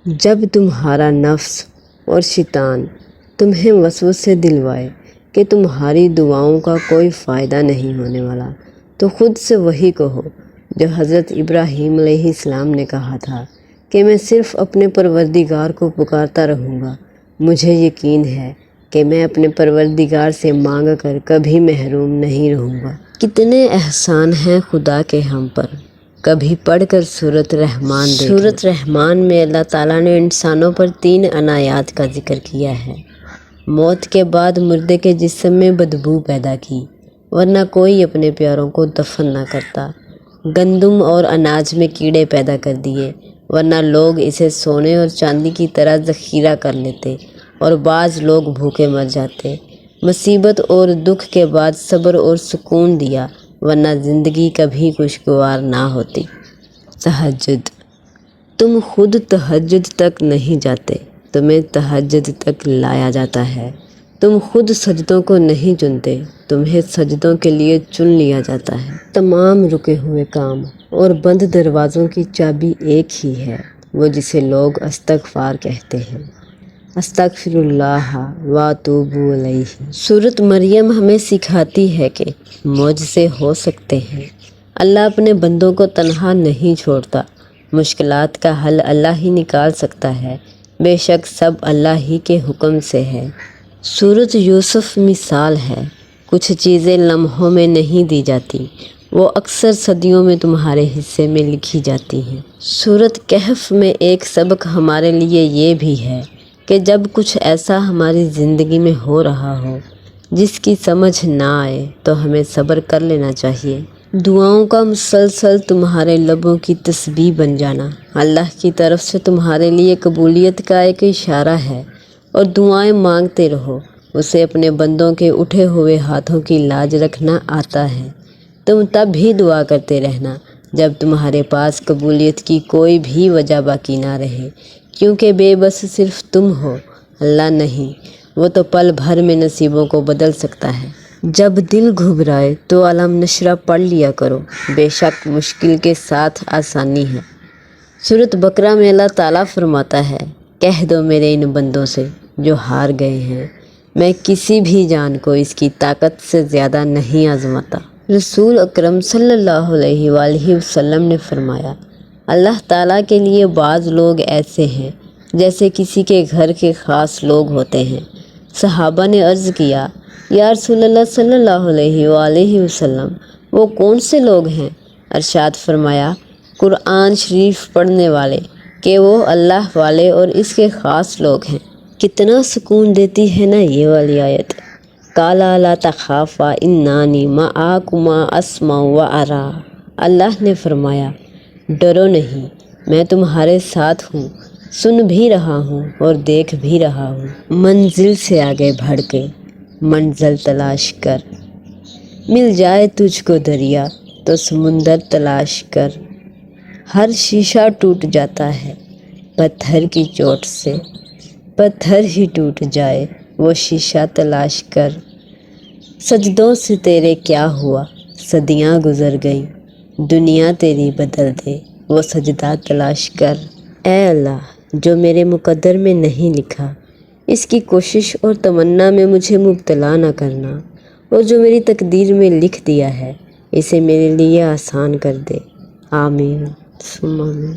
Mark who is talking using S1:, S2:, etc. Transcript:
S1: جب تمہارا نفس اور شیطان تمہیں وسوسے دلوائے کہ تمہاری دعاؤں کا کوئی فائدہ نہیں ہونے والا، تو خود سے وہی کہو جو حضرت ابراہیم علیہ السلام نے کہا تھا کہ میں صرف اپنے پروردگار کو پکارتا رہوں گا، مجھے یقین ہے کہ میں اپنے پروردگار سے مانگ کر کبھی محروم نہیں رہوں گا۔ کتنے احسان ہیں خدا کے ہم پر، کبھی پڑھ کر سورۃ رحمان دیکھیں۔ سورۃ رحمان میں اللہ تعالیٰ نے انسانوں پر 3 عنایات کا ذکر کیا ہے۔ موت کے بعد مردے کے جسم میں بدبو پیدا کی، ورنہ کوئی اپنے پیاروں کو دفن نہ کرتا۔ گندم اور اناج میں کیڑے پیدا کر دیے، ورنہ لوگ اسے سونے اور چاندی کی طرح ذخیرہ کر لیتے، اور بعض لوگ بھوکے مر جاتے۔ مصیبت اور دکھ کے بعد صبر اور سکون دیا، ورنہ زندگی کبھی خوشگوار نہ ہوتی۔ تہجد، تم خود تہجد تک نہیں جاتے، تمہیں تہجد تک لایا جاتا ہے۔ تم خود سجدوں کو نہیں چنتے، تمہیں سجدوں کے لیے چن لیا جاتا ہے۔ تمام رکے ہوئے کام اور بند دروازوں کی چابی ایک ہی ہے، وہ جسے لوگ استغفار کہتے ہیں۔ استغفر اللہ واتوب الیہ۔ سورۃ مریم ہمیں سکھاتی ہے کہ معجزے ہو سکتے ہیں، اللہ اپنے بندوں کو تنہا نہیں چھوڑتا۔ مشکلات کا حل اللہ ہی نکال سکتا ہے، بے شک سب اللہ ہی کے حکم سے ہے۔ سورۃ یوسف مثال ہے، کچھ چیزیں لمحوں میں نہیں دی جاتی، وہ اکثر صدیوں میں تمہارے حصے میں لکھی جاتی ہیں۔ سورۃ کہف میں ایک سبق ہمارے لیے یہ بھی ہے کہ جب کچھ ایسا ہماری زندگی میں ہو رہا ہو جس کی سمجھ نہ آئے تو ہمیں صبر کر لینا چاہیے۔ دعاؤں کا مسلسل تمہارے لبوں کی تسبیح بن جانا اللہ کی طرف سے تمہارے لیے قبولیت کا ایک اشارہ ہے، اور دعائیں مانگتے رہو، اسے اپنے بندوں کے اٹھے ہوئے ہاتھوں کی لاج رکھنا آتا ہے۔ تم تب بھی دعا کرتے رہنا جب تمہارے پاس قبولیت کی کوئی بھی وجہ باقی نہ رہے، کیونکہ بے بس صرف تم ہو، اللہ نہیں، وہ تو پل بھر میں نصیبوں کو بدل سکتا ہے۔ جب دل گھبرائے تو علم نشرح پڑھ لیا کرو، بے شک مشکل کے ساتھ آسانی ہے۔ سورۃ بقرہ میں اللہ تعالیٰ فرماتا ہے، کہہ دو میرے ان بندوں سے جو ہار گئے ہیں، میں کسی بھی جان کو اس کی طاقت سے زیادہ نہیں آزماتا۔ رسول اکرم صلی اللہ علیہ وآلہ وسلم نے فرمایا، اللہ تعالیٰ کے لیے بعض لوگ ایسے ہیں جیسے کسی کے گھر کے خاص لوگ ہوتے ہیں۔ صحابہ نے عرض کیا، یا رسول اللہ صلی اللہ علیہ وآلہ وسلم، وہ کون سے لوگ ہیں؟ ارشاد فرمایا، قرآن شریف پڑھنے والے، کہ وہ اللہ والے اور اس کے خاص لوگ ہیں۔ کتنا سکون دیتی ہے نا یہ والی آیت۔ قَالَ لَا تَخَافَا إِنَّنِي مَعَكُمَا أَسْمَعُ وَأَرَىٰ۔ اللہ نے فرمایا، ڈرو نہیں، میں تمہارے ساتھ ہوں، سن بھی رہا ہوں اور دیکھ بھی رہا ہوں۔ منزل سے آگے بڑھ کے منزل تلاش کر، مل جائے تجھ کو دریا تو سمندر تلاش کر۔ ہر شیشہ ٹوٹ جاتا ہے پتھر کی چوٹ سے، پتھر ہی ٹوٹ جائے وہ شیشہ تلاش کر۔ سجدوں سے تیرے کیا ہوا، صدیاں گزر گئی، دنیا تیری بدل دے وہ سجدہ تلاش کر۔ اے اللہ، جو میرے مقدر میں نہیں لکھا، اس کی کوشش اور تمنا میں مجھے مبتلا نہ کرنا، اور جو میری تقدیر میں لکھ دیا ہے اسے میرے لیے آسان کر دے۔ آمین ثم آمین۔